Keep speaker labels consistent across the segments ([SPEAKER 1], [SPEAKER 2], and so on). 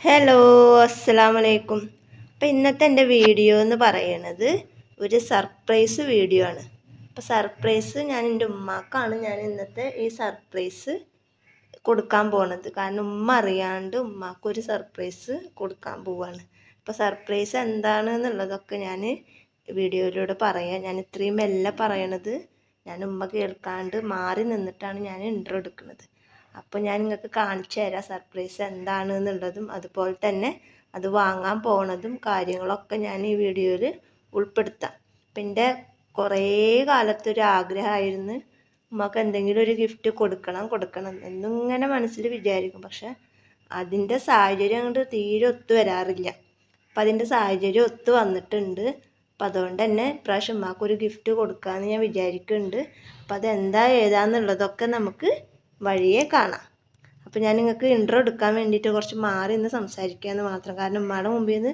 [SPEAKER 1] Hello, അസ്സലാമലൈക്കും. അപ്പം ഇന്നത്തെ എൻ്റെ വീഡിയോ എന്ന് പറയുന്നത് ഒരു സർപ്രൈസ് വീഡിയോ ആണ്. അപ്പോൾ സർപ്രൈസ് ഞാൻ എൻ്റെ ഉമ്മാക്കാണ് ഞാൻ ഇന്നത്തെ ഈ സർപ്രൈസ് കൊടുക്കാൻ പോണത്. കാരണം ഉമ്മ അറിയാണ്ട് ഉമ്മാക്കൊരു സർപ്രൈസ് കൊടുക്കാൻ പോവാണ്. അപ്പോൾ സർപ്രൈസ് എന്താണ് എന്നുള്ളതൊക്കെ ഞാൻ വീഡിയോയിലൂടെ പറയാം. ഞാൻ ഇത്രയും മെല്ലെ പറയണത് ഞാൻ ഉമ്മ കേൾക്കാണ്ട് മാറി നിന്നിട്ടാണ് ഞാൻ ഇൻട്രോ എടുക്കുന്നത്. അപ്പോൾ ഞാൻ നിങ്ങൾക്ക് കാണിച്ചു തരാം സർപ്രൈസ് എന്താണ് എന്നുള്ളതും അതുപോലെ തന്നെ അത് വാങ്ങാൻ പോണതും കാര്യങ്ങളൊക്കെ ഞാൻ ഈ വീഡിയോയിൽ ഉൾപ്പെടുത്താം. അപ്പം എൻ്റെ കുറേ കാലത്തൊരു ആഗ്രഹമായിരുന്നു ഉമ്മക്ക് എന്തെങ്കിലും ഒരു ഗിഫ്റ്റ് കൊടുക്കണം എന്നിങ്ങനെ മനസ്സിൽ വിചാരിക്കും. പക്ഷെ അതിൻ്റെ സാഹചര്യം കൊണ്ട് തീരെ ഒത്തു വരാറില്ല. അപ്പം അതിൻ്റെ സാഹചര്യം ഒത്തു വന്നിട്ടുണ്ട്. അപ്പം അതുകൊണ്ട് തന്നെ ഇപ്രാവശ്യം ഉമ്മാക്കൊരു ഗിഫ്റ്റ് കൊടുക്കാമെന്ന് ഞാൻ വിചാരിക്കുന്നുണ്ട്. അപ്പം അതെന്താ ഏതാന്നുള്ളതൊക്കെ നമുക്ക് വഴിയേ കാണാം. അപ്പോൾ ഞാൻ നിങ്ങൾക്ക് ഇൻട്രോ എടുക്കാൻ വേണ്ടിയിട്ട് കുറച്ച് മാറി നിന്ന് സംസാരിക്കാമെന്ന് മാത്രം. കാരണം ഉമ്മയുടെ മുമ്പിൽ നിന്ന്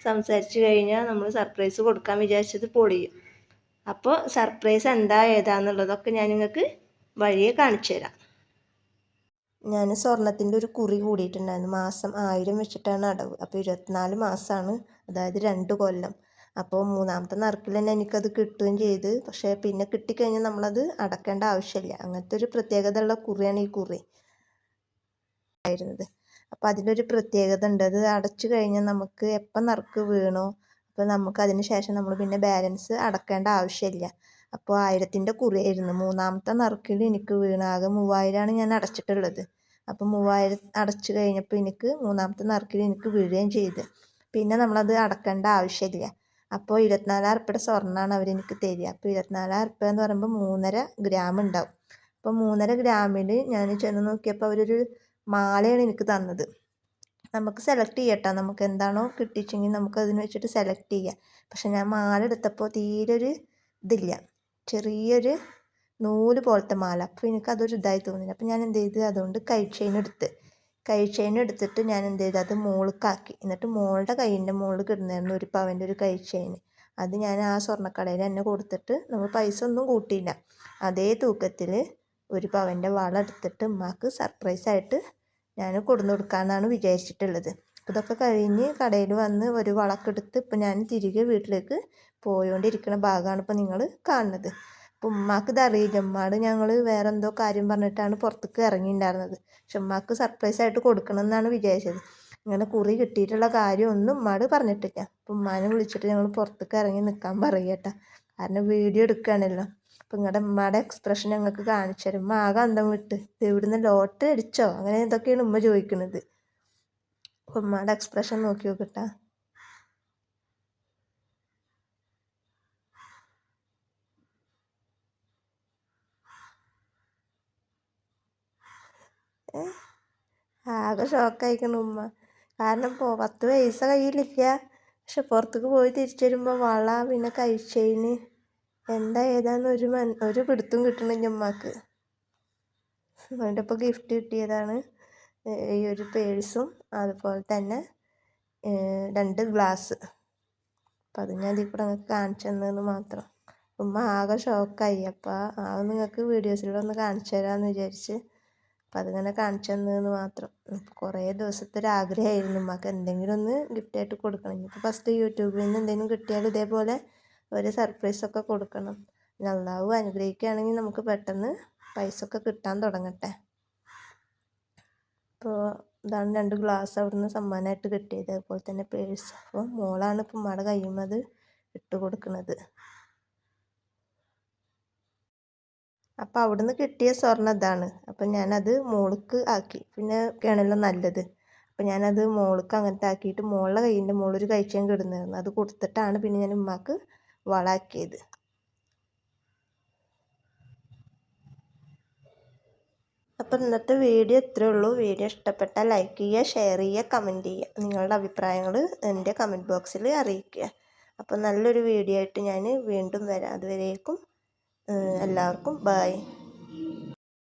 [SPEAKER 1] സംസാരിച്ച് കഴിഞ്ഞാൽ നമ്മൾ സർപ്രൈസ് കൊടുക്കാൻ വിചാരിച്ചത് പൊളിയും. അപ്പോൾ സർപ്രൈസ് എന്താ ഏതാന്നുള്ളതൊക്കെ ഞാൻ നിങ്ങൾക്ക് വഴിയെ കാണിച്ചു തരാം. ഞാൻ സ്വർണത്തിൻ്റെ ഒരു കുറി കൂടിയിട്ടുണ്ടായിരുന്നു. മാസം 1000 വെച്ചിട്ടാണ് അടവ്. അപ്പോൾ 24 മാസമാണ്, അതായത് 2 കൊല്ലം. അപ്പോൾ മൂന്നാമത്തെ നറുക്കിൽ തന്നെ എനിക്കത് കിട്ടുകയും ചെയ്ത്. പക്ഷേ പിന്നെ കിട്ടിക്കഴിഞ്ഞാൽ നമ്മളത് അടക്കേണ്ട ആവശ്യമില്ല. അങ്ങനത്തെ ഒരു പ്രത്യേകത ഉള്ള കുറിയാണ് ഈ കുറി ആയിരുന്നത്. അപ്പോൾ അതിലൊരു പ്രത്യേകത ഉണ്ട്. അത് അടച്ചു കഴിഞ്ഞാൽ നമുക്ക് എപ്പം നറുക്ക് വീണോ അപ്പോൾ നമുക്ക് അതിന് ശേഷം നമ്മൾ പിന്നെ ബാലൻസ് അടക്കേണ്ട ആവശ്യമില്ല. അപ്പോൾ 1000ൻ്റെ കുറിയായിരുന്നു. മൂന്നാമത്തെ നറുക്കിൽ എനിക്ക് വീണ ആകെ 3000ആണ് ഞാൻ അടച്ചിട്ടുള്ളത്. അപ്പോൾ 3000 അടച്ചു കഴിഞ്ഞപ്പോൾ എനിക്ക് മൂന്നാമത്തെ നറുക്കിൽ എനിക്ക് വീഴുകയും ചെയ്ത്. പിന്നെ നമ്മളത് അടക്കേണ്ട ആവശ്യമില്ല. അപ്പോൾ 24,000 ഉറുപ്പിയുടെ സ്വർണ്ണമാണ് അവരെനിക്ക് തരിക. അപ്പോൾ 24,000 ഉറുപ്പിക എന്ന് പറയുമ്പോൾ 3.5 ഗ്രാം ഉണ്ടാവും. അപ്പോൾ 3.5 ഗ്രാമിൽ ഞാൻ ചെന്ന് നോക്കിയപ്പോൾ അവരൊരു മാലയാണ് എനിക്ക് തന്നത്. നമുക്ക് സെലക്ട് ചെയ്യട്ടോ, നമുക്ക് എന്താണോ കിട്ടിച്ചെങ്കിൽ നമുക്ക് അതിന് വെച്ചിട്ട് സെലക്ട് ചെയ്യാം. പക്ഷെ ഞാൻ മാല എടുത്തപ്പോൾ തീരെ ഒരു ഇതില്ല, ചെറിയൊരു നൂല് പോലത്തെ മാല. അപ്പോൾ എനിക്കതൊരു ഇതായി തോന്നില്ല. അപ്പോൾ ഞാൻ എന്ത് ചെയ്ത് അതുകൊണ്ട് കൈ ചെയിൻ എടുത്തിട്ട് ഞാൻ എന്ത് ചെയ്ത് അത് മോൾക്കാക്കി. എന്നിട്ട് മോളുടെ കൈയിൻ്റെ മുകളിൽ കിടന്നായിരുന്നു 1 പവൻ്റെ ഒരു കൈ ചെയിൻ. അത് ഞാൻ ആ സ്വർണ്ണക്കടയിൽ തന്നെ കൊടുത്തിട്ട് നമ്മൾ പൈസ ഒന്നും കൂട്ടിയില്ല. അതേ തൂക്കത്തിൽ 1 പവൻ്റെ വള എടുത്തിട്ട് ഉമ്മാക്ക് സർപ്രൈസായിട്ട് ഞാൻ കൊടുന്നു കൊടുക്കാമെന്നാണ് വിചാരിച്ചിട്ടുള്ളത്. അപ്പോൾ ഇതൊക്കെ കഴിഞ്ഞ് കടയിൽ വന്ന് ഒരു വളക്കെടുത്ത് ഇപ്പം ഞാൻ തിരികെ വീട്ടിലേക്ക് പോയോണ്ടിരിക്കുന്ന ഭാഗമാണ് ഇപ്പോൾ നിങ്ങൾ കാണുന്നത്. അപ്പോൾ ഉമ്മാക്ക് ഇതറിയില്ല. ഉമ്മാട് ഞങ്ങൾ വേറെ എന്തോ കാര്യം പറഞ്ഞിട്ടാണ് പുറത്തേക്ക് ഇറങ്ങിയിട്ടുണ്ടായിരുന്നത്. പക്ഷെ ഉമ്മാക്ക് സർപ്രൈസായിട്ട് കൊടുക്കണം എന്നാണ് വിചാരിച്ചത്. ഇങ്ങനെ കുറി കിട്ടിയിട്ടുള്ള കാര്യമൊന്നും ഉമ്മാട് പറഞ്ഞിട്ടില്ല. അപ്പോൾ ഉമ്മാനെ വിളിച്ചിട്ട് ഞങ്ങൾ പുറത്തേക്ക് ഇറങ്ങി നിൽക്കാൻ പറയട്ടെ, കാരണം വീഡിയോ എടുക്കുകയാണല്ലോ. അപ്പം നിങ്ങളുടെ ഉമ്മയുടെ എക്സ്പ്രഷൻ ഞങ്ങൾക്ക് കാണിച്ചു തരും. ഉമ്മ ആകെ അന്തം വിട്ട് ഇവിടുന്ന് ലോട്ടറി അടിച്ചോ അങ്ങനെ എന്തൊക്കെയാണ് ഉമ്മ ചോദിക്കുന്നത്. അപ്പം ഉമ്മയുടെ എക്സ്പ്രഷൻ നോക്കി നോക്കട്ടാ. ആകെ ഷോക്കായിക്കണം ഉമ്മ. കാരണം 10 പൈസ കയ്യിലില്ല. പക്ഷെ പുറത്തേക്ക് പോയി തിരിച്ചു വരുമ്പോൾ വള പിന്നെ കൈ ചെയിൻ എന്താ ഏതാന്ന് ഒരു പിടുത്തും കിട്ടണില്ല ഉമ്മാക്ക്. അതിൻ്റെ ഒപ്പം ഗിഫ്റ്റ് കിട്ടിയതാണ് ഈ ഒരു പേഴ്സും അതുപോലെ തന്നെ 2 ഗ്ലാസ്. അപ്പം അത് ഞാൻ ഇതിൽ കൂടെ നിങ്ങൾക്ക് കാണിച്ചു തന്നതെന്ന് മാത്രം. ഉമ്മ ആകെ ഷോക്കായി. അപ്പോൾ അത് നിങ്ങൾക്ക് വീഡിയോസിലൂടെ ഒന്ന് കാണിച്ചു തരാമെന്ന് വിചാരിച്ച് അപ്പം അതിങ്ങനെ കാണിച്ചു തന്നതെന്ന് മാത്രം. കുറേ ദിവസത്തെ ഒരു ആഗ്രഹമായിരുന്നു ഉമ്മക്ക് എന്തെങ്കിലും ഒന്ന് ഗിഫ്റ്റായിട്ട് കൊടുക്കണം. ഇനിയിപ്പോൾ ഫസ്റ്റ് യൂട്യൂബിൽ നിന്ന് എന്തെങ്കിലും കിട്ടിയാൽ ഇതേപോലെ ഒരു സർപ്രൈസൊക്കെ കൊടുക്കണം. അല്ലാഹു അനുഗ്രഹിക്കുകയാണെങ്കിൽ നമുക്ക് പെട്ടെന്ന് പൈസ ഒക്കെ കിട്ടാൻ തുടങ്ങട്ടെ. അപ്പോൾ ഇതാണ് 2 ഗ്ലാസ് അവിടുന്ന് സമ്മാനമായിട്ട് കിട്ടിയത്. അതുപോലെ തന്നെ പേഴ്സ്. അപ്പോൾ മോളാണ് ഇപ്പം ഉമ്മയുടെ കയ്യുമ്മ അത് ഇട്ട് കൊടുക്കുന്നത്. അപ്പോൾ അവിടുന്ന് കിട്ടിയ സ്വർണ്ണം ഇതാണ്. അപ്പം ഞാനത് മോൾക്ക് ആക്കി. പിന്നെ ഒക്കെയാണല്ലോ നല്ലത്. അപ്പം ഞാനത് മോൾക്ക് അങ്ങനത്തെ ആക്കിയിട്ട് മോളുടെ കയ്യിൻ്റെ മുകളിൽ ഒരു കൈച്ചേൻ കിടന്നിരുന്നു. അത് കൊടുത്തിട്ടാണ് പിന്നെ ഞാൻ ഉമ്മാക്ക് വളാക്കിയത്. അപ്പം ഇന്നത്തെ വീഡിയോ ഇത്രയേ ഉള്ളൂ. വീഡിയോ ഇഷ്ടപ്പെട്ടാൽ ലൈക്ക് ചെയ്യുക, ഷെയർ ചെയ്യുക, കമൻറ്റ് ചെയ്യുക. നിങ്ങളുടെ അഭിപ്രായങ്ങൾ എൻ്റെ കമൻറ്റ് ബോക്സിൽ അറിയിക്കുക. അപ്പം നല്ലൊരു വീഡിയോ ആയിട്ട് ഞാൻ വീണ്ടും വരാം. അതുവരേക്കും എല്ലാവർക്കും ബൈ.